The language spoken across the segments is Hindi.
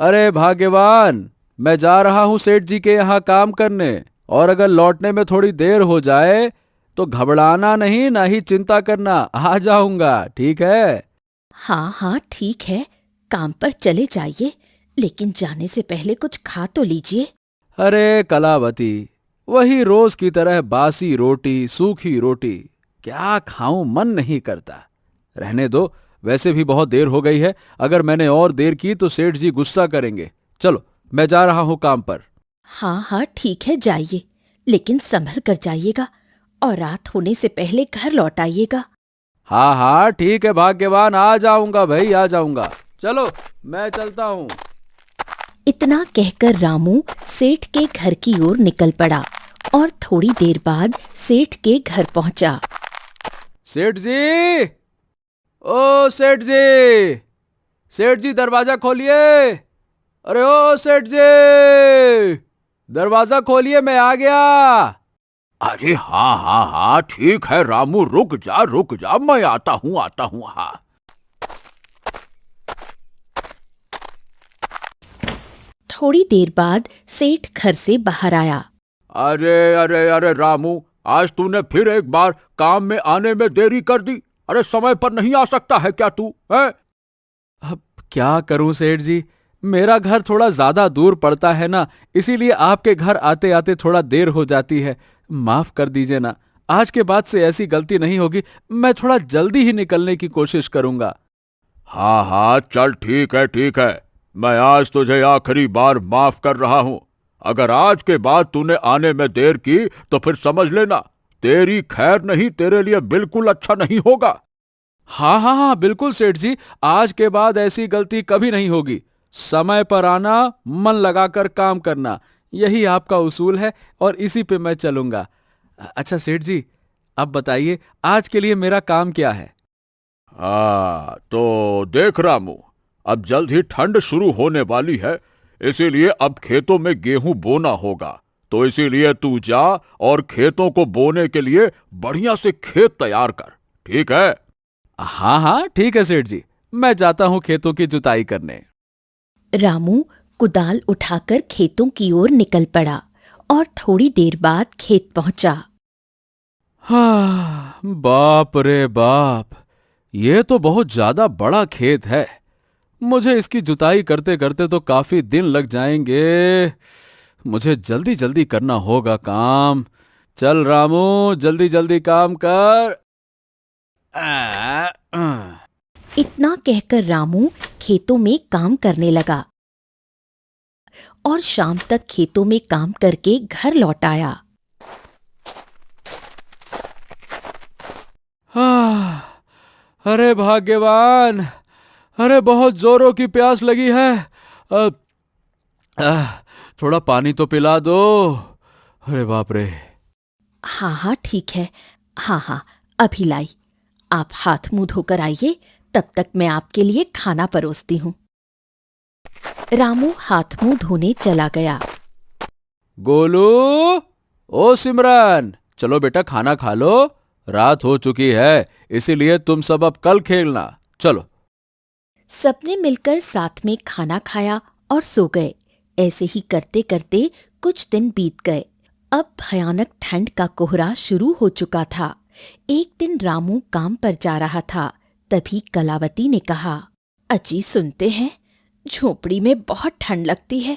अरे भाग्यवान, मैं जा रहा हूं सेठ जी के यहाँ काम करने, और अगर लौटने में थोड़ी देर हो जाए तो घबराना नहीं, ना ही चिंता करना, आ जाऊंगा, ठीक है? हाँ हाँ ठीक है, काम पर चले जाइए, लेकिन जाने से पहले कुछ खा तो लीजिए। अरे कलावती, वही रोज की तरह बासी रोटी सूखी रोटी, क्या खाऊं, मन नहीं करता। रहने दो, वैसे भी बहुत देर हो गई है, अगर मैंने और देर की तो सेठ जी गुस्सा करेंगे। चलो, मैं जा रहा हूं काम पर। हाँ हाँ ठीक है, जाइए, लेकिन संभल कर जाइएगा और रात होने से पहले घर लौट आइएगा। हाँ हाँ ठीक है भाग्यवान, आ जाऊंगा भाई, आ जाऊंगा। चलो, मैं चलता हूं। इतना कहकर रामू सेठ के घर की ओर निकल पड़ा और थोड़ी देर बाद सेठ के घर पहुंचा। सेठ जी, ओ सेठ जी, सेठ जी दरवाजा खोलिए। अरे ओ सेठ जी, दरवाजा खोलिए, मैं आ गया। अरे हाँ हाँ हाँ, ठीक है रामू, रुक जा, मैं आता हूँ, हाँ। थोड़ी देर बाद सेठ घर से बाहर आया। अरे रामू, आज तूने फिर एक बार काम में आने में देरी कर दी। अरे समय पर नहीं आ सकता है क्या तू, है? अब क्या करूं सेठ जी, मेरा घर थोड़ा ज्यादा दूर पड़ता है ना, इसीलिए आपके घर आते आते थोड़ा देर हो जाती है। माफ कर दीजिए ना, आज के बाद से ऐसी गलती नहीं होगी, मैं थोड़ा जल्दी ही निकलने की कोशिश करूंगा। हाँ हाँ, चल ठीक है, मैं आज तुझे आखिरी बार माफ कर रहा हूं। अगर आज के बाद तूने आने में देर की तो फिर समझ लेना, तेरी खैर नहीं, तेरे लिए बिल्कुल अच्छा नहीं होगा। हाँ हाँ हाँ बिल्कुल सेठ जी, आज के बाद ऐसी गलती कभी नहीं होगी। समय पर आना, मन लगाकर काम करना, यही आपका उसूल है और इसी पे मैं चलूंगा। अच्छा सेठ जी, अब बताइए आज के लिए मेरा काम क्या है? हाँ तो देख रामू, अब जल्द ही ठंड शुरू होने वाली है, इसीलिए अब खेतों में गेहूं बोना होगा। तो इसीलिए तू जा और खेतों को बोने के लिए बढ़िया से खेत तैयार कर, ठीक है? हाँ हाँ ठीक है सेठ जी, मैं जाता हूं खेतों की जुताई करने। रामू कुदाल उठाकर खेतों की ओर निकल पड़ा और थोड़ी देर बाद खेत पहुंचा। हाँ, बाप रे बाप, ये तो बहुत ज्यादा बड़ा खेत है। मुझे इसकी जुताई करते करते तो काफी दिन लग जाएंगे। मुझे जल्दी जल्दी करना होगा काम। चल रामू, जल्दी जल्दी काम कर। आ, आ। इतना कहकर रामू खेतों में काम करने लगा और शाम तक खेतों में काम करके घर लौट आया। अरे भाग्यवान, अरे बहुत जोरों की प्यास लगी है। अ, थोड़ा पानी तो पिला दो। अरे बाप रे। हाँ हाँ ठीक है, हाँ हाँ अभी लाई। आप हाथ मुंह धोकर आइए, तब तक मैं आपके लिए खाना परोसती हूँ। रामू हाथ मुंह धोने चला गया। गोलू, ओ सिमरन, चलो बेटा खाना खा लो, रात हो चुकी है, इसीलिए तुम सब अब कल खेलना, चलो। सबने मिलकर साथ में खाना खाया और सो गए। ऐसे ही करते करते कुछ दिन बीत गए। अब भयानक ठंड का कोहरा शुरू हो चुका था। एक दिन रामू काम पर जा रहा था, तभी कलावती ने कहा, अजी सुनते हैं, झोपड़ी में बहुत ठंड लगती है,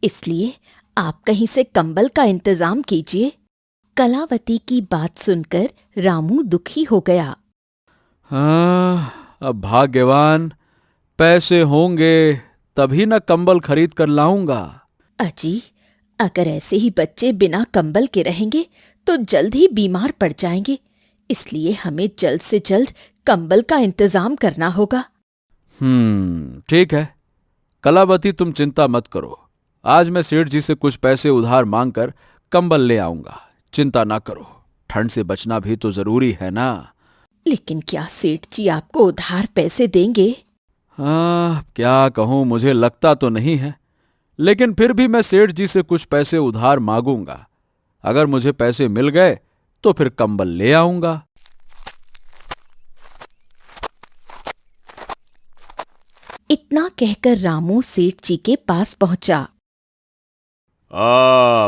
इसलिए आप कहीं से कंबल का इंतजाम कीजिए। कलावती की बात सुनकर रामू दुखी हो गया। हाँ, अब भाग्यवान, पैसे होंगे तभी न कंबल खरीद कर लाऊंगा। अजी, अगर ऐसे ही बच्चे बिना कंबल के रहेंगे तो जल्द ही बीमार पड़ जाएंगे, इसलिए हमें जल्द से जल्द कंबल का इंतजाम करना होगा। ठीक है कलावती, तुम चिंता मत करो, आज मैं सेठ जी से कुछ पैसे उधार मांगकर कंबल ले आऊंगा। चिंता ना करो, ठंड से बचना भी तो जरूरी है ना। लेकिन क्या सेठ जी आपको उधार पैसे देंगे? हाँ, क्या कहूं, मुझे लगता तो नहीं है, लेकिन फिर भी मैं सेठ जी से कुछ पैसे उधार मांगूंगा। अगर मुझे पैसे मिल गए तो फिर कंबल ले आऊंगा। इतना कहकर रामू सेठ जी के पास पहुंचा।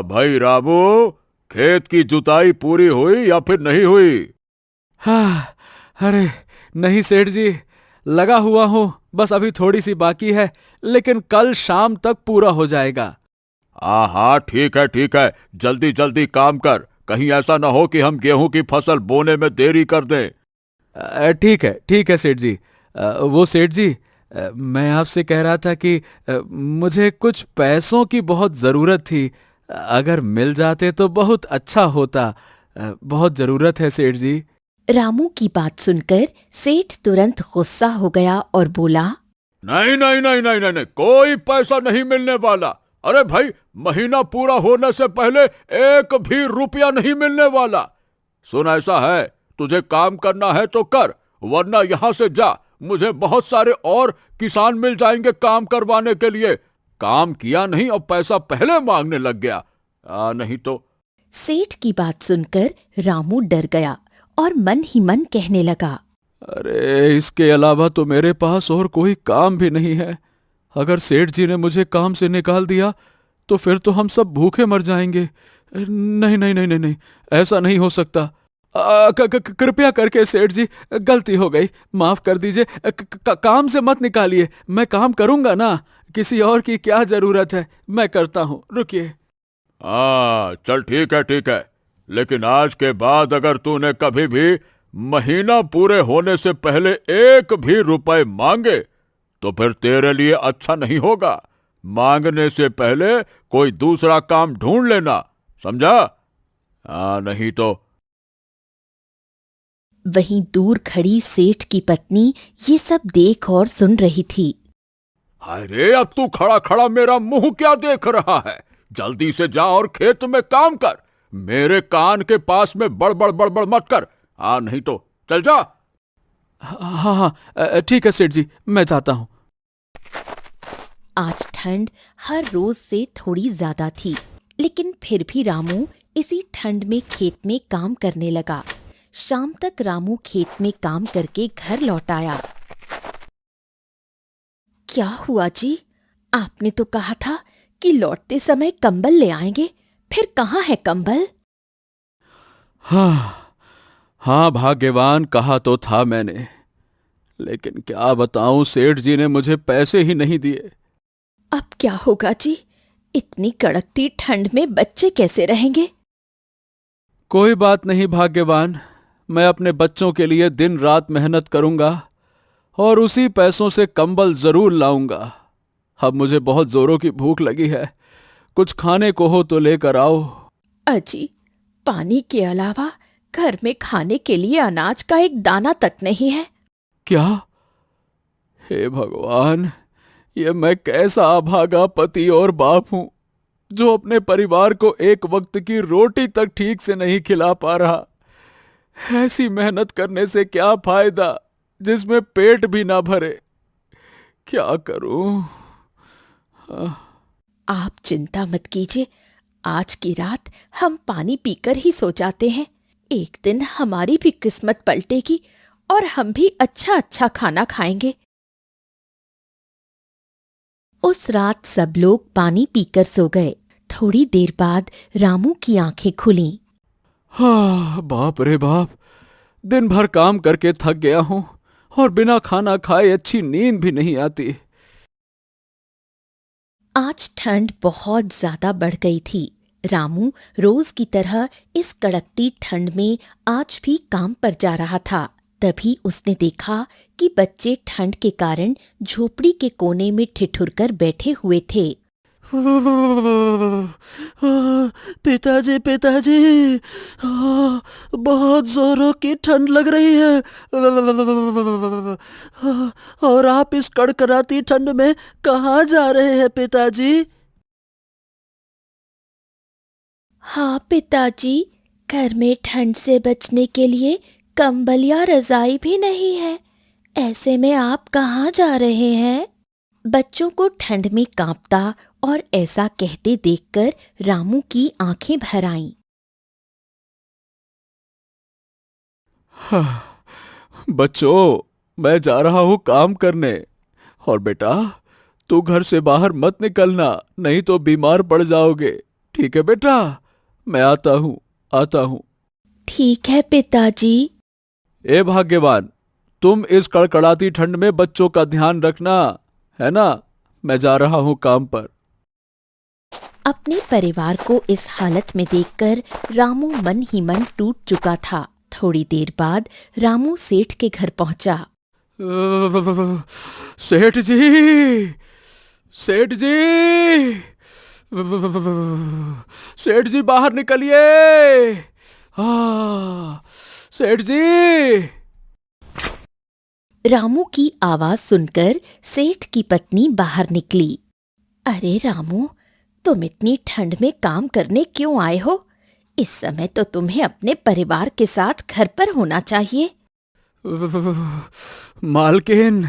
भाई रामू, खेत की जुताई पूरी हुई या फिर नहीं हुई? हाँ, अरे नहीं सेठ जी, लगा हुआ हूं, बस अभी थोड़ी सी बाकी है, लेकिन कल शाम तक पूरा हो जाएगा। हाँ, ठीक है ठीक है, जल्दी जल्दी काम कर, कहीं ऐसा ना हो कि हम गेहूं की फसल बोने में देरी कर दें। ठीक है सेठ जी। वो सेठ जी, मैं आपसे कह रहा था कि मुझे कुछ पैसों की बहुत ज़रूरत थी, अगर मिल जाते तो बहुत अच्छा होता। बहुत ज़रूरत है सेठ जी। रामू की बात सुनकर सेठ तुरंत गुस्सा हो गया और बोला, नहीं नहीं नहीं नहीं नहीं नहीं, कोई पैसा नहीं मिलने वाला। अरे भाई, महीना पूरा होने से पहले एक भी रुपया नहीं मिलने वाला। सुन, ऐसा है, तुझे काम करना है तो कर, वरना यहां से जा। मुझे बहुत सारे और किसान मिल जाएंगे काम करवाने के लिए। काम किया नहीं और पैसा पहले मांगने लग गया। नहीं तो। सेठ की बात सुनकर रामू डर गया और मन ही मन कहने लगा, अरे इसके अलावा तो मेरे पास और कोई काम भी नहीं है। अगर सेठ जी ने मुझे काम से निकाल दिया तो फिर तो हम सब भूखे मर जाएंगे। नहीं नहीं नहीं नहीं नहीं, ऐसा नहीं हो सकता। कृपया करके सेठ जी, गलती हो गई, माफ कर दीजिए। काम से मत निकालिए, मैं काम करूंगा ना। किसी और की क्या जरूरत है, मैं करता हूं, रुकिए। चल ठीक है, लेकिन आज के बाद अगर तूने कभी भी महीना पूरे होने से पहले एक भी रुपए मांगे तो फिर तेरे लिए अच्छा नहीं होगा। मांगने से पहले कोई दूसरा काम ढूंढ लेना, समझा? नहीं तो। वहीं दूर खड़ी सेठ की पत्नी ये सब देख और सुन रही थी। अरे अब तू खड़ा खड़ा मेरा मुंह क्या देख रहा है? जल्दी से जा और खेत में काम कर। मेरे कान के पास में बड़बड़ बड़बड़ मत कर। नहीं तो चल जा। हाँ हाँ, ठीक है सेठ जी, मैं जाता हूं। आज ठंड हर रोज से थोड़ी ज्यादा थी, लेकिन फिर भी रामू इसी ठंड में खेत में काम करने लगा। शाम तक रामू खेत में काम करके घर लौट आया। क्या हुआ जी? आपने तो कहा था कि लौटते समय कंबल ले आएंगे, फिर कहाँ है कंबल? हाँ भाग्यवान, कहा तो था मैंने, लेकिन क्या बताऊं, सेठ जी ने मुझे पैसे ही नहीं दिए। अब क्या होगा जी? इतनी कड़कती ठंड में बच्चे कैसे रहेंगे? कोई बात नहीं भाग्यवान, मैं अपने बच्चों के लिए दिन रात मेहनत करूंगा और उसी पैसों से कंबल जरूर लाऊंगा। अब मुझे बहुत जोरों की भूख लगी है, कुछ खाने को हो तो लेकर आओ। अजी, पानी के अलावा घर में खाने के लिए अनाज का एक दाना तक नहीं है। क्या? हे भगवान, ये मैं कैसा अभागा पति और बाप हूं जो अपने परिवार को एक वक्त की रोटी तक ठीक से नहीं खिला पा रहा। ऐसी मेहनत करने से क्या फायदा जिसमें पेट भी ना भरे। क्या करूं? आप चिंता मत कीजिए, आज की रात हम पानी पीकर ही सो जाते हैं। एक दिन हमारी भी किस्मत पलटेगी और हम भी अच्छा अच्छा खाना खाएंगे। उस रात सब लोग पानी पीकर सो गए। थोड़ी देर बाद रामू की आंखें खुलीं। हाँ, बाप रे बाप, दिन भर काम करके थक गया हूं और बिना खाना खाए अच्छी नींद भी नहीं आती। आज ठंड बहुत ज्यादा बढ़ गई थी। रामू रोज की तरह इस कड़कती ठंड में आज भी काम पर जा रहा था। तभी उसने देखा कि बच्चे ठंड के कारण झोपड़ी के कोने में ठिठुरकर बैठे हुए थे। पिताजी पिताजी, बहुत जोरों की ठंड लग रही है, और आप इस कड़कड़ाती ठंड में कहाँ जा रहे हैं पिताजी? हाँ पिताजी, घर में ठंड से बचने के लिए कंबल या रजाई भी नहीं है। ऐसे में आप कहाँ जा रहे हैं? बच्चों को ठंड में कांपता और ऐसा कहते देखकर रामू की आंखें भर आईं। बच्चों, मैं जा रहा हूं काम करने। और बेटा, तू घर से बाहर मत निकलना, नहीं तो बीमार पड़ जाओगे। ठीक है बेटा, मैं आता हूँ। ठीक है पिताजी। ए भाग्यवान, तुम इस कड़कड़ाती ठंड में बच्चों का ध्यान रखना, है ना? मैं जा रहा हूँ काम पर। अपने परिवार को इस हालत में देखकर रामू मन ही मन टूट चुका था। थोड़ी देर बाद रामू सेठ के घर पहुंचा। सेठ जी, सेठ जी, सेठ जी बाहर निकलिए। सेठ जी। रामू की आवाज सुनकर सेठ की पत्नी बाहर निकली। अरे रामू, तुम इतनी ठंड में काम करने क्यों आए हो? इस समय तो तुम्हें अपने परिवार के साथ घर पर होना चाहिए। मालकिन,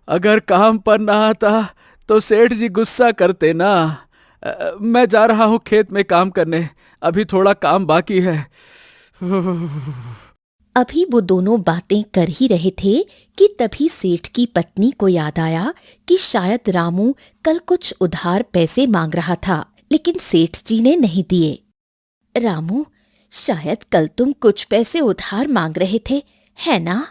अगर काम पर ना आता तो सेठ जी गुस्सा करते ना। मैं जा रहा हूँ खेत में काम करने, अभी थोड़ा काम बाकी है। अभी वो दोनों बातें कर ही रहे थे कि तभी सेठ की पत्नी को याद आया कि शायद रामू कल कुछ उधार पैसे मांग रहा था, लेकिन सेठ जी ने नहीं दिए। रामू, शायद कल तुम कुछ पैसे उधार मांग रहे थे, है ना?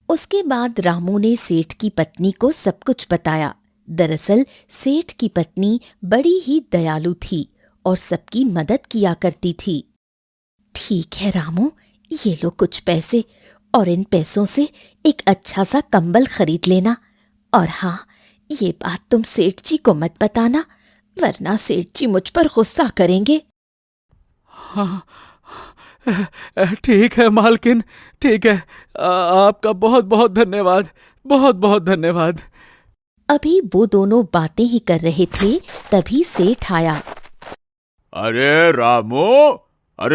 उसके बाद रामू ने सेठ की पत्नी को सब कुछ बताया। दरअसल सेठ की पत्नी बड़ी ही दयालु थी और सबकी मदद किया करती थी। ठीक है रामू, ये लो कुछ पैसे, और इन पैसों से एक अच्छा सा कंबल खरीद लेना। और हाँ, ये बात तुम सेठ जी को मत बताना, वरना सेठ जी मुझ पर गुस्सा करेंगे। हाँ, ठीक है मालकिन, ठीक है। आपका बहुत बहुत धन्यवाद, बहुत बहुत धन्यवाद। अभी वो दोनों बातें ही कर रहे थे, तभी सेठ आया। अरे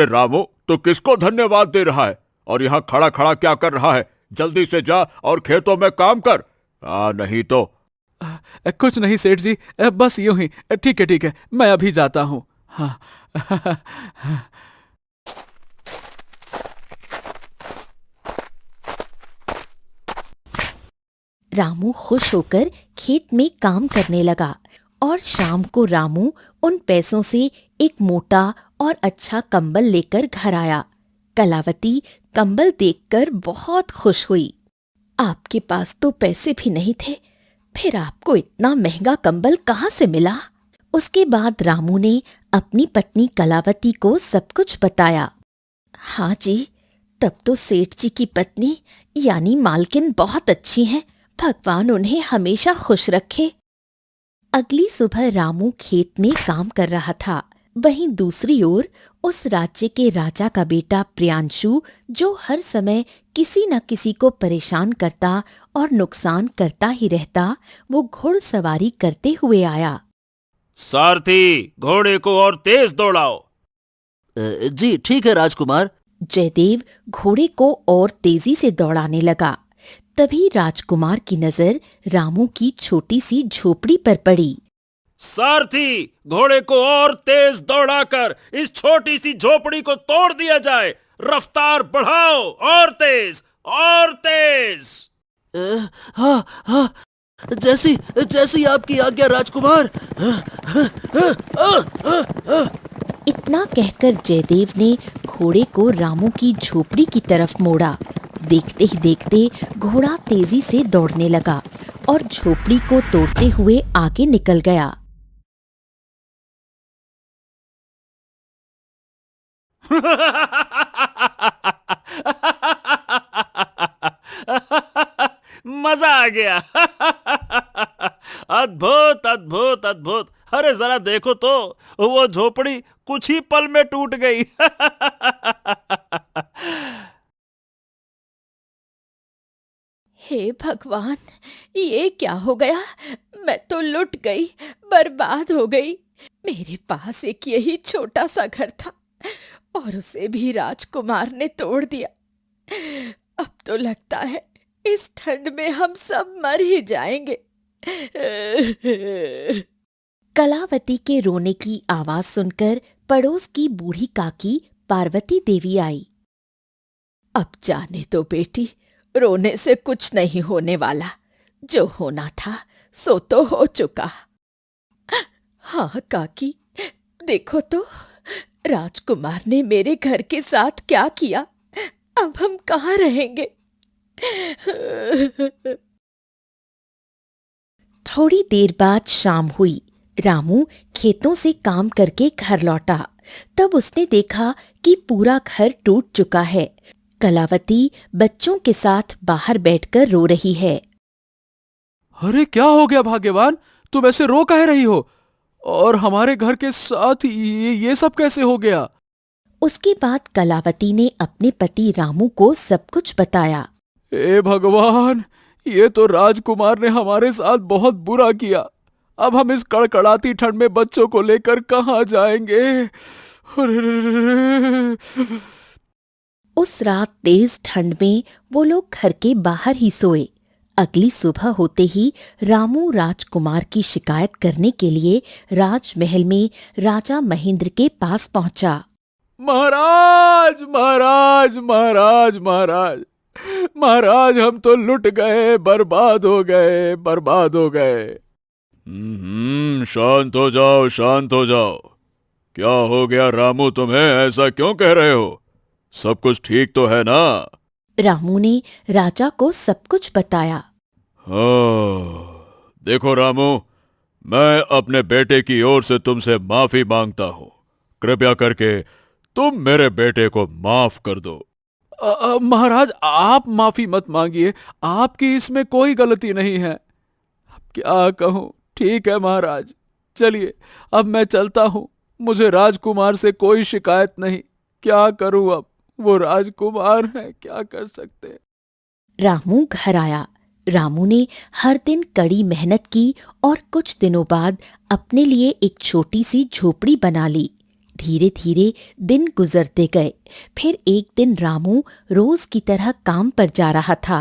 रामू, तू किसको धन्यवाद दे रहा है और यहाँ खड़ा खड़ा क्या कर रहा है? जल्दी से जा और खेतों में काम कर, नहीं तो। कुछ नहीं सेठ जी, बस यूं ही। ठीक है, मैं अभी जाता हूँ। हाँ। रामू खुश होकर खेत में काम करने लगा और शाम को रामू उन पैसों से एक मोटा और अच्छा कंबल लेकर घर आया। कलावती कंबल देखकर बहुत खुश हुई। आपके पास तो पैसे भी नहीं थे, फिर आपको इतना महंगा कंबल कहाँ से मिला? उसके बाद रामू ने अपनी पत्नी कलावती को सब कुछ बताया। हाँ जी, तब तो सेठ जी की पत्नी यानी मालकिन बहुत अच्छी हैं, भगवान उन्हें हमेशा खुश रखे। अगली सुबह रामू खेत में काम कर रहा था। वहीं दूसरी ओर उस राज्य के राजा का बेटा प्रियांशु, जो हर समय किसी न किसी को परेशान करता और नुकसान करता ही रहता, वो घुड़सवारी करते हुए आया। सारथी, घोड़े को और तेज दौड़ाओ। जी ठीक है राजकुमार। जयदेव घोड़े को और तेजी से दौड़ाने लगा। तभी राजकुमार की नजर रामू की छोटी सी झोपड़ी पर पड़ी। सारथी, घोड़े को और तेज दौड़ाकर इस छोटी सी झोपड़ी को तोड़ दिया जाए। रफ्तार बढ़ाओ, और तेज, और तेज। हाँ हाँ, जैसी आपकी आज्ञा राजकुमार। इतना कहकर जयदेव ने घोड़े को रामू की झोपड़ी की तरफ मोड़ा। देखते ही देखते घोड़ा तेजी से दौड़ने लगा और झोपड़ी को तोड़ते हुए आगे निकल गया। मजा आ गया। अद्भुत अद्भुत अद्भुत। अरे जरा देखो तो, वो झोपड़ी कुछ ही पल में टूट गई। हे भगवान, ये क्या हो गया? मैं तो लुट गई, बर्बाद हो गई। मेरे पास एक यही छोटा सा घर था और उसे भी राजकुमार ने तोड़ दिया। अब तो लगता है इस ठंड में हम सब मर ही जाएंगे। कलावती के रोने की आवाज सुनकर पड़ोस की बूढ़ी काकी पार्वती देवी आई। अब जाने दो बेटी, रोने से कुछ नहीं होने वाला। जो होना था सो तो हो चुका। हाँ काकी, देखो तो राजकुमार ने मेरे घर के साथ क्या किया। अब हम कहाँ रहेंगे? थोड़ी देर बाद शाम हुई। रामू खेतों से काम करके घर लौटा। तब उसने देखा कि पूरा घर टूट चुका है। कलावती बच्चों के साथ बाहर बैठकर रो रही है। अरे क्या हो गया भाग्यवान, तुम ऐसे रो कह रही हो? और हमारे घर के साथ ये सब कैसे हो गया? उसके बाद कलावती ने अपने पति रामू को सब कुछ बताया। ए भगवान, ये तो राजकुमार ने हमारे साथ बहुत बुरा किया। अब हम इस कड़कड़ाती ठंड में बच्चों को लेकर कहाँ जाएंगे? उस रात तेज ठंड में वो लोग घर के बाहर ही सोए। अगली सुबह होते ही रामू राजकुमार की शिकायत करने के लिए राजमहल में राजा महेंद्र के पास पहुंचा। महाराज महाराज महाराज महाराज महाराज, हम तो लुट गए, बर्बाद हो गए, बर्बाद हो गए। शांत हो जाओ, शांत हो जाओ। क्या हो गया रामू, तुम्हें ऐसा क्यों कह रहे हो? सब कुछ ठीक तो है ना? रामू ने राजा को सब कुछ बताया। हाँ, देखो रामू, मैं अपने बेटे की ओर से तुमसे माफी मांगता हूँ। कृपया करके तुम मेरे बेटे को माफ कर दो। महाराज, आप माफी मत मांगिए, आपकी इसमें कोई गलती नहीं है। अब क्या कहूँ? ठीक है महाराज, चलिए अब मैं चलता हूँ। मुझे राजकुमार से कोई शिकायत नहीं। क्या करूँ अब, वो राजकुमार है, क्या कर सकते हैं। रामू घर आया। रामू ने हर दिन कड़ी मेहनत की और कुछ दिनों बाद अपने लिए एक छोटी सी झोपड़ी बना ली। धीरे धीरे दिन गुजरते गए। फिर एक दिन रामू रोज की तरह काम पर जा रहा था।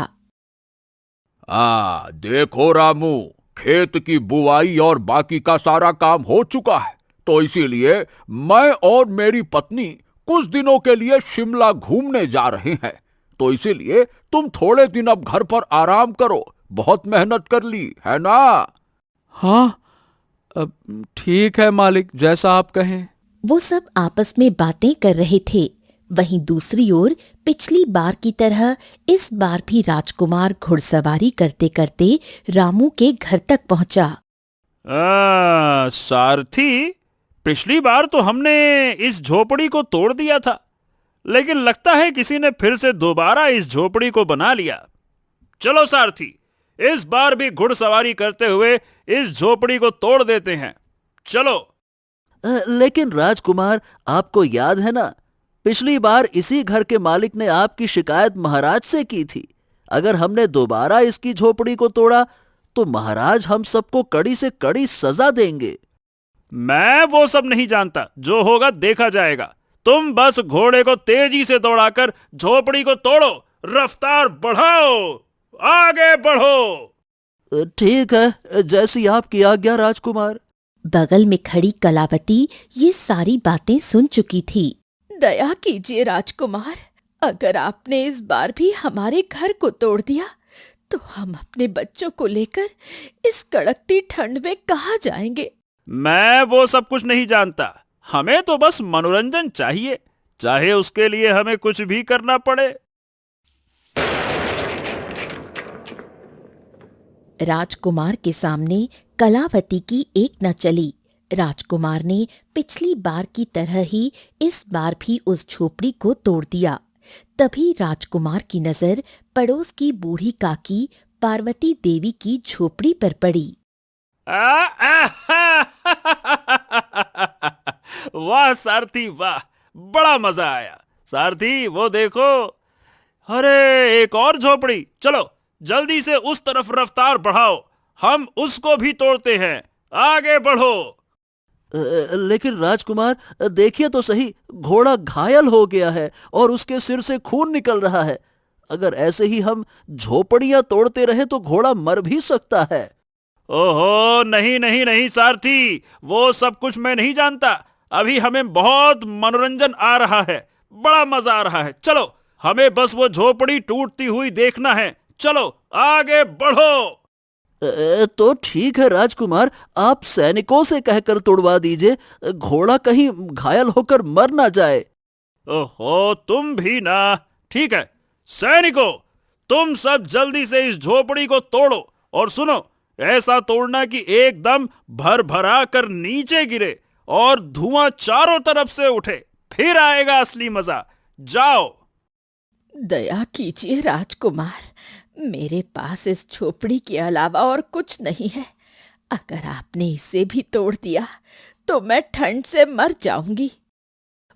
देखो रामू, खेत की बुआई और बाकी का सारा काम हो चुका है, तो इसीलिए मैं और मेरी पत्नी कुछ दिनों के लिए शिमला घूमने जा रहे हैं। तो इसीलिए तुम थोड़े दिन अब घर पर आराम करो। बहुत मेहनत कर ली है ना? हाँ, अब ठीक है मालिक, जैसा आप कहें। वो सब आपस में बातें कर रहे थे। वहीं दूसरी ओर पिछली बार की तरह इस बार भी राजकुमार घुड़सवारी करते करते रामू के घर तक पहुंचा। सारथी, पिछली बार तो हमने इस झोपड़ी को तोड़ दिया था, लेकिन लगता है किसी ने फिर से दोबारा इस झोपड़ी को बना लिया। चलो सारथी, इस बार भी घुड़सवारी करते हुए इस झोपड़ी को तोड़ देते हैं। चलो। लेकिन राजकुमार, आपको याद है ना, पिछली बार इसी घर के मालिक ने आपकी शिकायत महाराज से की थी। अगर हमने दोबारा इसकी झोपड़ी को तोड़ा तो महाराज हम सबको कड़ी से कड़ी सजा देंगे। मैं वो सब नहीं जानता, जो होगा देखा जाएगा। तुम बस घोड़े को तेजी से दौड़ाकर झोपड़ी को तोड़ो, रफ्तार बढ़ाओ, आगे बढ़ो। ठीक है, जैसी आपकी आज्ञा राजकुमार। बगल में खड़ी कलावती ये सारी बातें सुन चुकी थी। दया कीजिए राजकुमार, अगर आपने इस बार भी हमारे घर को तोड़ दिया तो हम अपने बच्चों को लेकर इस कड़कती ठंड में कहाँ जाएंगे? मैं वो सब कुछ नहीं जानता। हमें तो बस मनोरंजन चाहिए, चाहे उसके लिए हमें कुछ भी करना पड़े। राजकुमार के सामने कलावती की एक न चली। राजकुमार ने पिछली बार की तरह ही इस बार भी उस झोपड़ी को तोड़ दिया। तभी राजकुमार की नजर पड़ोस की बूढ़ी काकी पार्वती देवी की झोपड़ी पर पड़ी। वाह सारथी वाह, बड़ा मजा आया। सारथी वो देखो, अरे एक और झोपड़ी। चलो जल्दी से उस तरफ रफ्तार बढ़ाओ, हम उसको भी तोड़ते हैं। आगे बढ़ो। लेकिन राजकुमार, देखिए तो सही, घोड़ा घायल हो गया है और उसके सिर से खून निकल रहा है। अगर ऐसे ही हम झोपड़ियां तोड़ते रहे तो घोड़ा मर भी सकता है। ओहो, नहीं नहीं नहीं सारथी, वो सब कुछ मैं नहीं जानता। अभी हमें बहुत मनोरंजन आ रहा है, बड़ा मजा आ रहा है। चलो, हमें बस वो झोपड़ी टूटती हुई देखना है। चलो आगे बढ़ो। तो ठीक है राजकुमार, आप सैनिकों से कहकर तोड़वा दीजिए, घोड़ा कहीं घायल होकर मर ना जाए। ओहो, तुम भी ना। ठीक है सैनिकों, तुम सब जल्दी से इस झोपड़ी को तोड़ो, और सुनो, ऐसा तोड़ना कि एकदम भर भरा कर नीचे गिरे और धुआं चारों तरफ से उठे, फिर आएगा असली मजा। जाओ। दया कीजिए राजकुमार, मेरे पास इस झोपड़ी के अलावा और कुछ नहीं है। अगर आपने इसे भी तोड़ दिया तो मैं ठंड से मर जाऊंगी।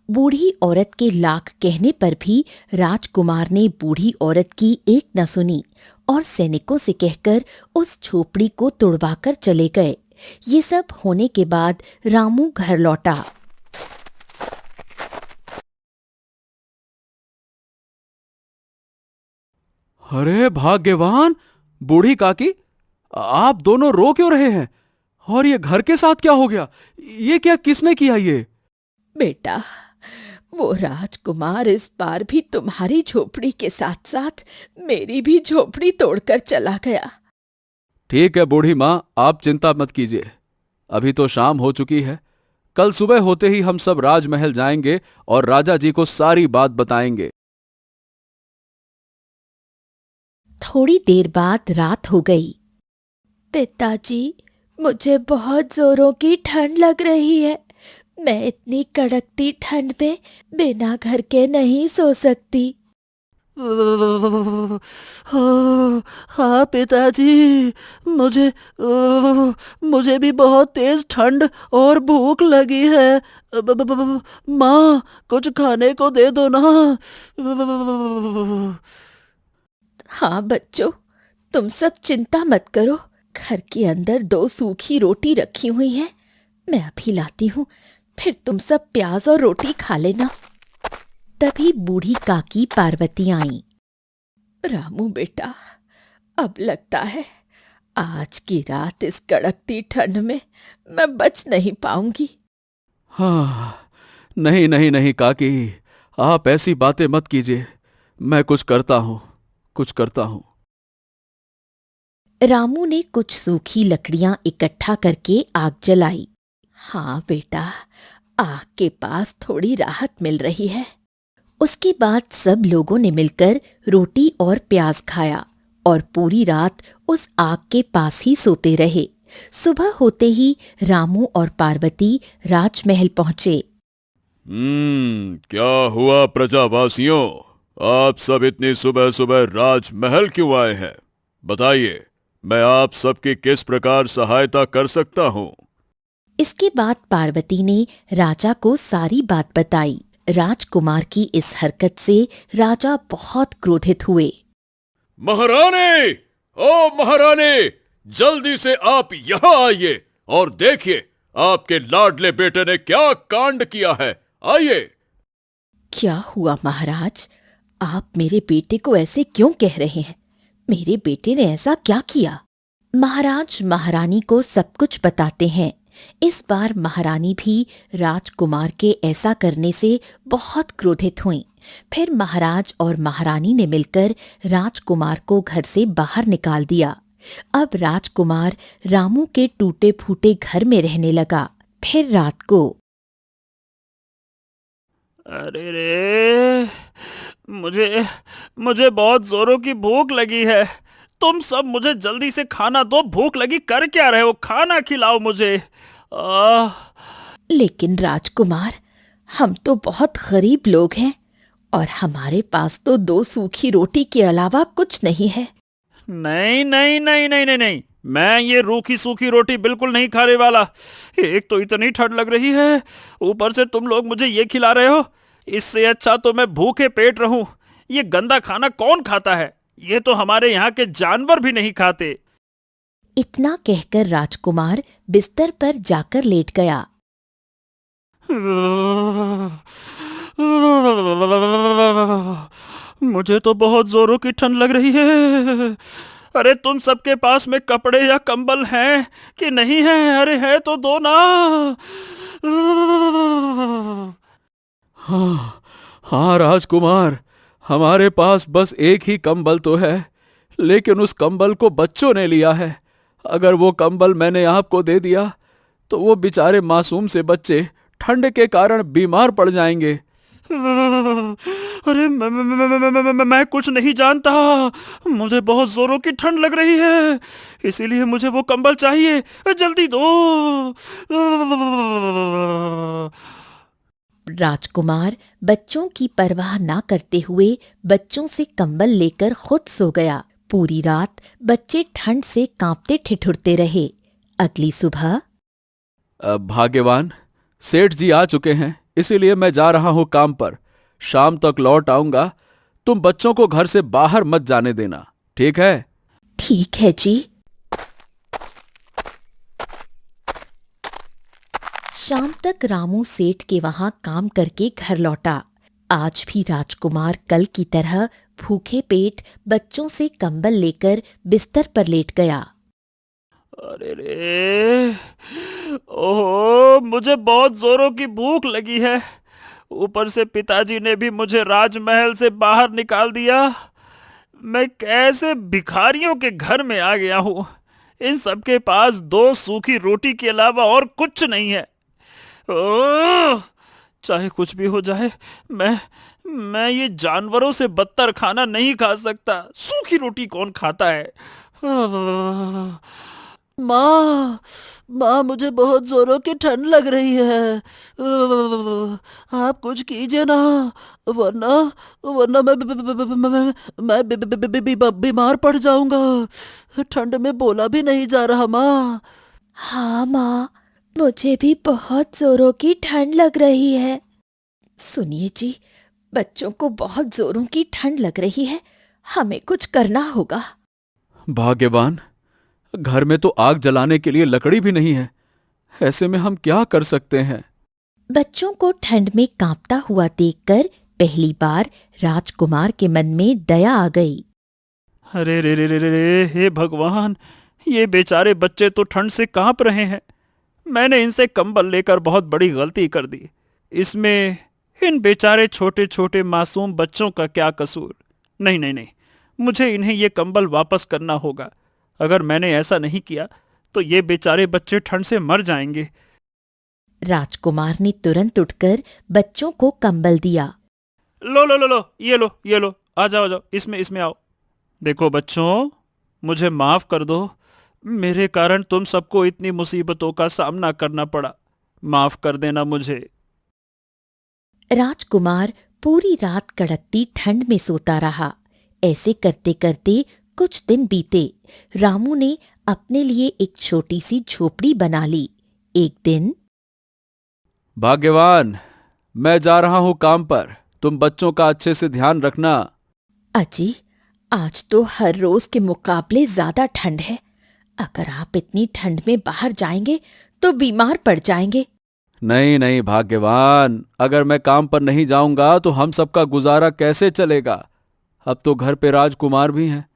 बूढ़ी औरत के लाख कहने पर भी राजकुमार ने बूढ़ी औरत की एक न सुनी और सैनिकों से कहकर उस झोपड़ी को तोड़वाकर चले गए। ये सब होने के बाद रामू घर लौटा। अरे भाग्यवान बूढ़ी काकी, आप दोनों रो क्यों रहे हैं? और ये घर के साथ क्या हो गया? ये क्या, किसने किया ये? बेटा, वो राजकुमार इस बार भी तुम्हारी झोपड़ी के साथ साथ मेरी भी झोपड़ी तोड़कर चला गया। ठीक है बूढ़ी माँ, आप चिंता मत कीजिए। अभी तो शाम हो चुकी है। कल सुबह होते ही हम सब राजमहल जाएंगे और राजा जी को सारी बात बताएंगे। थोड़ी देर बाद रात हो गई। पिताजी, मुझे बहुत जोरों की ठंड लग रही है। मैं इतनी कड़कती ठंड में बिना घर के नहीं सो सकती। हाँ पिताजी, मुझे भी बहुत तेज ठंड और भूख लगी है। माँ, कुछ खाने को दे दो ना। हाँ बच्चों, तुम सब चिंता मत करो। घर के अंदर 2 सूखी रोटी रखी हुई है, मैं अभी लाती हूँ, फिर तुम सब प्याज और रोटी खा लेना। तभी बूढ़ी काकी पार्वती आई। रामू बेटा, अब लगता है आज की रात इस कड़कती ठंड में मैं बच नहीं पाऊंगी। हाँ, नहीं नहीं नहीं काकी, आप ऐसी बातें मत कीजिए। मैं कुछ करता हूँ। रामू ने कुछ सूखी लकड़ियां इकट्ठा करके आग जलाई। हाँ बेटा, आग के पास थोड़ी राहत मिल रही है। उसके बाद सब लोगों ने मिलकर रोटी और प्याज खाया और पूरी रात उस आग के पास ही सोते रहे। सुबह होते ही रामू और पार्वती राजमहल पहुंचे। क्या हुआ प्रजावासियों? आप सब इतनी सुबह सुबह राजमहल क्यों आए हैं? बताइए, मैं आप सबकी किस प्रकार सहायता कर सकता हूँ? इसके बाद पार्वती ने राजा को सारी बात बताई। राजकुमार की इस हरकत से राजा बहुत क्रोधित हुए। महारानी, ओ महारानी, जल्दी से आप यहाँ आइए और देखिए आपके लाडले बेटे ने क्या कांड किया है। आइए। क्या हुआ महाराज? आप मेरे बेटे को ऐसे क्यों कह रहे हैं? मेरे बेटे ने ऐसा क्या किया? महाराज महारानी को सब कुछ बताते हैं। इस बार महारानी भी राजकुमार के ऐसा करने से बहुत क्रोधित हुईं। फिर महाराज और महारानी ने मिलकर राजकुमार को घर से बाहर निकाल दिया। अब राजकुमार रामू के टूटे फूटे घर में रहने लगा। फिर रात को, अरे रे, मुझे बहुत जोरों की भूख लगी है। तुम सब मुझे जल्दी से खाना दो। भूख लगी कर क्या रहे हो? खाना खिलाओ मुझे। लेकिन राजकुमार, हम तो बहुत गरीब लोग हैं और हमारे पास तो 2 सूखी रोटी के अलावा कुछ नहीं है। नहीं नहीं नहीं नहीं नहीं नहीं, मैं ये रूखी सूखी रोटी बिल्कुल नहीं खाने वाला। एक तो इतनी ठंड लग रही है, ऊपर से तुम लोग मुझे ये खिला रहे हो। इससे अच्छा तो मैं भूखे पेट रहूं। ये गंदा खाना कौन खाता है? ये तो हमारे यहाँ के जानवर भी नहीं खाते। इतना कहकर राजकुमार बिस्तर पर जाकर लेट गया। मुझे तो बहुत जोरों की ठंड लग रही है। अरे तुम सबके पास में कपड़े या कंबल हैं कि नहीं है? अरे है तो दो ना। हाँ राजकुमार, हमारे पास बस एक ही कंबल तो है, लेकिन उस कंबल को बच्चों ने लिया है। अगर वो कंबल मैंने आपको दे दिया तो वो बेचारे मासूम से बच्चे ठंड के कारण बीमार पड़ जाएंगे। अरे मैं कुछ नहीं जानता। मुझे बहुत जोरों की ठंड लग रही है, इसीलिए मुझे वो कंबल चाहिए, जल्दी दो। राजकुमार बच्चों की परवाह ना करते हुए बच्चों से कंबल लेकर खुद सो गया। पूरी रात बच्चे ठंड से कांपते ठिठुरते रहे। अगली सुबह भाग्यवान, सेठ जी आ चुके हैं, इसीलिए मैं जा रहा हूं काम पर। शाम तक लौट आऊंगा। तुम बच्चों को घर से बाहर मत जाने देना, ठीक है? ठीक है जी। शाम तक रामू सेठ के वहां काम करके घर लौटा। आज भी राजकुमार कल की तरह भूखे पेट बच्चों से कंबल लेकर बिस्तर पर लेट गया। अरे रे, ओहो, मुझे बहुत जोरों की भूख लगी है। ऊपर से पिताजी ने भी मुझे राजमहल से बाहर निकाल दिया। मैं कैसे भिखारियों के घर में आ गया हूँ। इन सबके पास 2 सूखी रोटी के अलावा और कुछ नहीं है। ओह, चाहे कुछ भी हो जाए, मैं ये जानवरों से बदतर खाना नहीं खा सकता। सूखी रोटी कौन खाता है? माँ, माँ, मुझे बहुत जोरों की ठंड लग रही है। आप कुछ कीजिए ना, वरना वरना मैं बीमार पड़ जाऊंगा। ठंड में बोला भी नहीं जा रहा माँ। हाँ माँ, मुझे भी बहुत जोरों की ठंड लग रही है। सुनिए जी, बच्चों को बहुत जोरों की ठंड लग रही है, हमें कुछ करना होगा। भाग्यवान, घर में तो आग जलाने के लिए लकड़ी भी नहीं है। ऐसे में हम क्या कर सकते हैं? बच्चों को ठंड में कांपता हुआ देखकर पहली बार राजकुमार के मन में दया आ गई। अरे रे रे रे रे रे, हे भगवान, ये बेचारे बच्चे तो ठंड से कांप रहे हैं। मैंने इनसे कंबल लेकर बहुत बड़ी गलती कर दी। इसमें इन बेचारे छोटे छोटे मासूम बच्चों का क्या कसूर? नहीं नहीं नहीं, मुझे इन्हें ये कंबल वापस करना होगा। अगर मैंने ऐसा नहीं किया तो ये बेचारे बच्चे ठंड से मर जाएंगे। राजकुमार ने तुरंत उठकर बच्चों को कंबल दिया। लो लो लो लो, ये लो ये लो, आ जाओ, इसमें आओ। देखो बच्चों, मुझे माफ कर दो। मेरे कारण तुम सबको इतनी मुसीबतों का सामना करना पड़ा। माफ कर देना मुझे। राजकुमार पूरी रात कड़कती ठंड में सोता रहा। ऐसे करते करते कुछ दिन बीते। रामू ने अपने लिए एक छोटी सी झोपड़ी बना ली। एक दिन, भाग्यवान, मैं जा रहा हूं काम पर। तुम बच्चों का अच्छे से ध्यान रखना। अजी, आज तो हर रोज के मुकाबले ज्यादा ठंड है। अगर आप इतनी ठंड में बाहर जाएंगे तो बीमार पड़ जाएंगे। नहीं नहीं भाग्यवान, अगर मैं काम पर नहीं जाऊंगा तो हम सबका गुजारा कैसे चलेगा? अब तो घर पे राजकुमार भी हैं,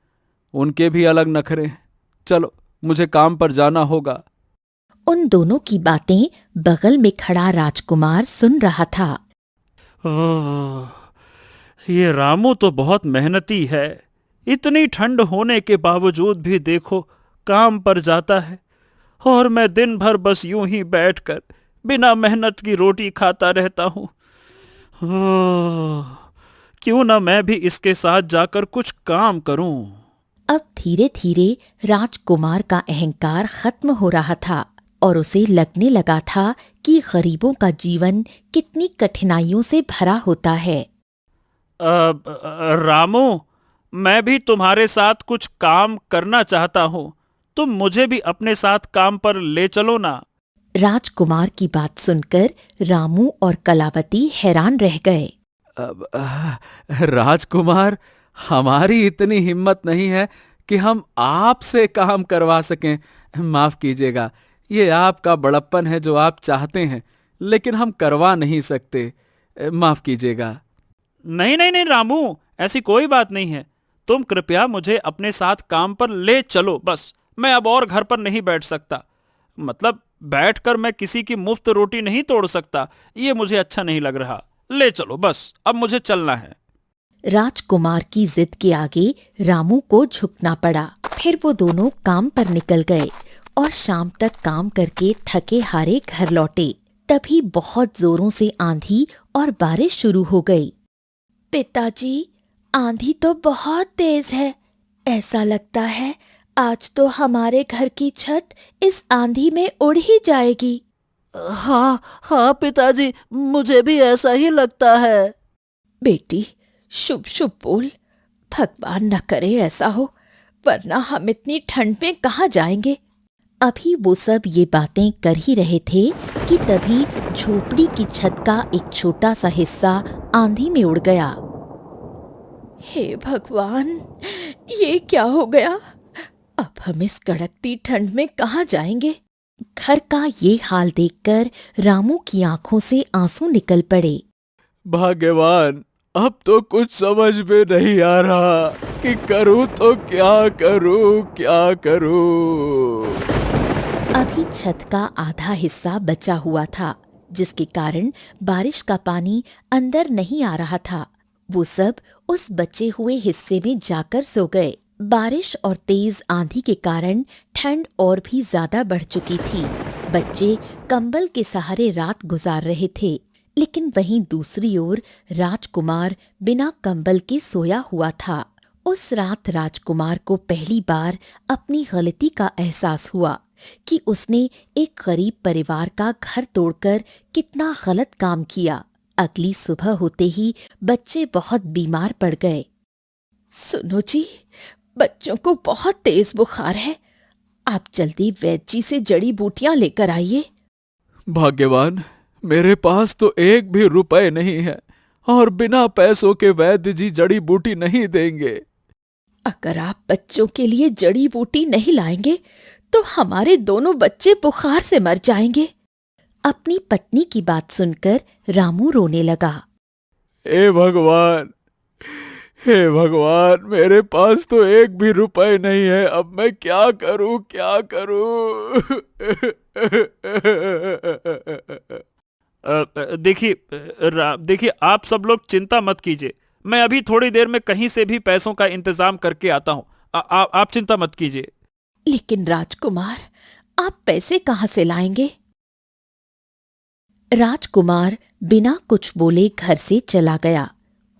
उनके भी अलग नखरे हैं। चलो, मुझे काम पर जाना होगा। उन दोनों की बातें बगल में खड़ा राजकुमार सुन रहा था। ये रामू तो बहुत मेहनती है। इतनी ठंड होने के बावजूद भी देखो काम पर जाता है, और मैं दिन भर बस यूं ही बैठकर बिना मेहनत की रोटी खाता रहता हूं। क्यों ना मैं भी इसके साथ जाकर कुछ काम करूं। अब धीरे धीरे राजकुमार का अहंकार खत्म हो रहा था और उसे लगने लगा था कि गरीबों का जीवन कितनी कठिनाइयों से भरा होता है। रामू, मैं भी तुम्हारे साथ कुछ काम करना चाहता हूँ। तुम मुझे भी अपने साथ काम पर ले चलो ना। राजकुमार की बात सुनकर रामू और कलावती हैरान रह गए। राजकुमार, हमारी इतनी हिम्मत नहीं है कि हम आपसे काम करवा सकें। माफ कीजिएगा, ये आपका बड़प्पन है जो आप चाहते हैं, लेकिन हम करवा नहीं सकते। माफ कीजिएगा। नहीं नहीं नहीं रामू, ऐसी कोई बात नहीं है। तुम कृपया मुझे अपने साथ काम पर ले चलो बस। मैं अब और घर पर नहीं बैठ सकता। मतलब बैठकर मैं किसी की मुफ्त रोटी नहीं तोड़ सकता। ये मुझे अच्छा नहीं लग रहा। ले चलो बस, अब मुझे चलना है। राजकुमार की जिद के आगे रामू को झुकना पड़ा। फिर वो दोनों काम पर निकल गए और शाम तक काम करके थके हारे घर लौटे। तभी बहुत जोरों से आंधी और बारिश शुरू हो गई। पिताजी, आंधी तो बहुत तेज है। ऐसा लगता है आज तो हमारे घर की छत इस आंधी में उड़ ही जाएगी। हाँ हाँ पिताजी, मुझे भी ऐसा ही लगता है। बेटी, शुभ शुभ बोल। भगवान न करे ऐसा हो, वरना हम इतनी ठंड में कहाँ जाएंगे। अभी वो सब ये बातें कर ही रहे थे कि तभी झोपड़ी की छत का एक छोटा सा हिस्सा आंधी में उड़ गया। हे भगवान, ये क्या हो गया? अब हम इस कड़कती ठंड में कहाँ जाएंगे? घर का ये हाल देखकर रामू की आंखों से आंसू निकल पड़े। भाग्यवान, अब तो कुछ समझ में नहीं आ रहा कि करूं तो क्या करूं, क्या करूं। अभी छत का आधा हिस्सा बचा हुआ था, जिसके कारण बारिश का पानी अंदर नहीं आ रहा था। वो सब उस बचे हुए हिस्से में जाकर सो गए। बारिश और तेज आंधी के कारण ठंड और भी ज्यादा बढ़ चुकी थी। बच्चे कंबल के सहारे रात गुजार रहे थे, लेकिन वहीं दूसरी ओर राजकुमार बिना कंबल के सोया हुआ था। उस रात राजकुमार को पहली बार अपनी गलती का एहसास हुआ कि उसने एक गरीब परिवार का घर तोड़कर कितना गलत काम किया। अगली सुबह होते ही बच्चे बहुत बीमार पड़ गए। सुनो जी, बच्चों को बहुत तेज बुखार है। आप जल्दी वैद्य जी से जड़ी बूटियां लेकर आइए। भाग्यवान, मेरे पास तो एक भी रुपए नहीं है और बिना पैसों के वैद्य जी जड़ी बूटी नहीं देंगे। अगर आप बच्चों के लिए जड़ी बूटी नहीं लाएंगे तो हमारे दोनों बच्चे बुखार से मर जाएंगे। अपनी पत्नी की बात सुनकर रामू रोने लगा। हे भगवान, हे भगवान, मेरे पास तो एक भी रुपए नहीं है। अब मैं क्या करूं, क्या करूं? देखिए, आप सब लोग चिंता मत कीजिए। मैं अभी थोड़ी देर में कहीं से भी पैसों का इंतजाम करके आता हूँ। आप चिंता मत कीजिए। लेकिन राजकुमार, आप पैसे कहाँ से लाएंगे? राजकुमार बिना कुछ बोले घर से चला गया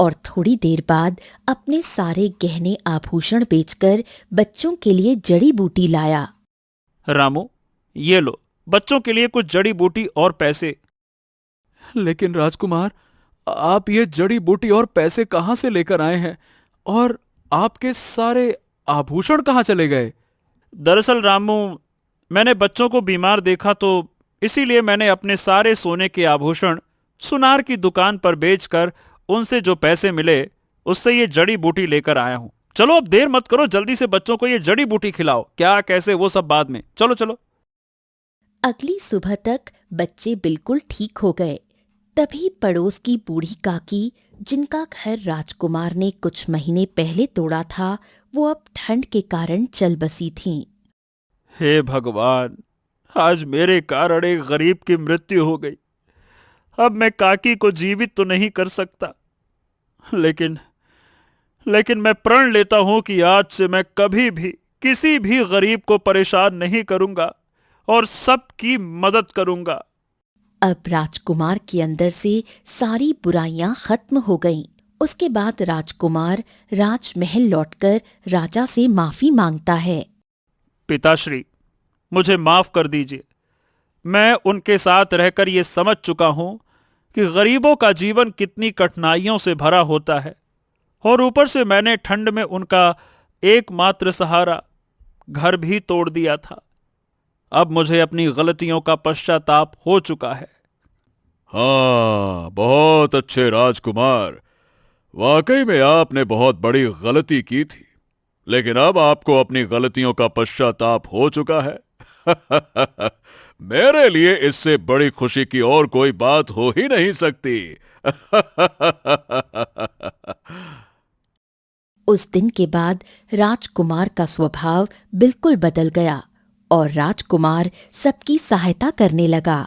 और थोड़ी देर बाद अपने सारे गहने आभूषण बेचकर बच्चों के लिए जड़ी बूटी लाया। रामू, ये लो बच्चों के लिए कुछ जड़ी बूटी और पैसे। लेकिन राजकुमार, आप ये जड़ी बूटी और पैसे कहाँ से लेकर आए हैं? और आपके सारे आभूषण कहाँ चले गए? दरअसल रामू, मैंने बच्चों को बीमार देखा तो इसीलिए मैंने अपने सारे सोने के आभूषण सुनार की दुकान पर बेचकर उनसे जो पैसे मिले उससे ये जड़ी बूटी लेकर आया हूं। चलो अब देर मत करो, जल्दी से बच्चों को ये जड़ी बूटी खिलाओ। क्या कैसे वो सब बाद में, चलो चलो। अगली सुबह तक बच्चे बिल्कुल ठीक हो गए। तभी पड़ोस की बूढ़ी काकी, जिनका घर राजकुमार ने कुछ महीने पहले तोड़ा था, वो अब ठंड के कारण चल बसी थीं। हे भगवान, आज मेरे कारण एक गरीब की मृत्यु हो गई। अब मैं काकी को जीवित तो नहीं कर सकता, लेकिन मैं प्रण लेता हूं कि आज से मैं कभी भी किसी भी गरीब को परेशान नहीं करूंगा और सबकी मदद करूंगा। अब राजकुमार के अंदर से सारी बुराइयां खत्म हो गईं। उसके बाद राजकुमार राजमहल लौटकर राजा से माफी मांगता है। पिताश्री, मुझे माफ कर दीजिए। मैं उनके साथ रहकर ये समझ चुका हूं कि गरीबों का जीवन कितनी कठिनाइयों से भरा होता है, और ऊपर से मैंने ठंड में उनका एकमात्र सहारा घर भी तोड़ दिया था। अब मुझे अपनी गलतियों का पश्चाताप हो चुका है। हाँ, बहुत अच्छे राजकुमार, वाकई में आपने बहुत बड़ी गलती की थी, लेकिन अब आपको अपनी गलतियों का पश्चाताप हो चुका है। मेरे लिए इससे बड़ी खुशी की और कोई बात हो ही नहीं सकती। उस दिन के बाद राजकुमार का स्वभाव बिल्कुल बदल गया और राजकुमार सबकी सहायता करने लगा।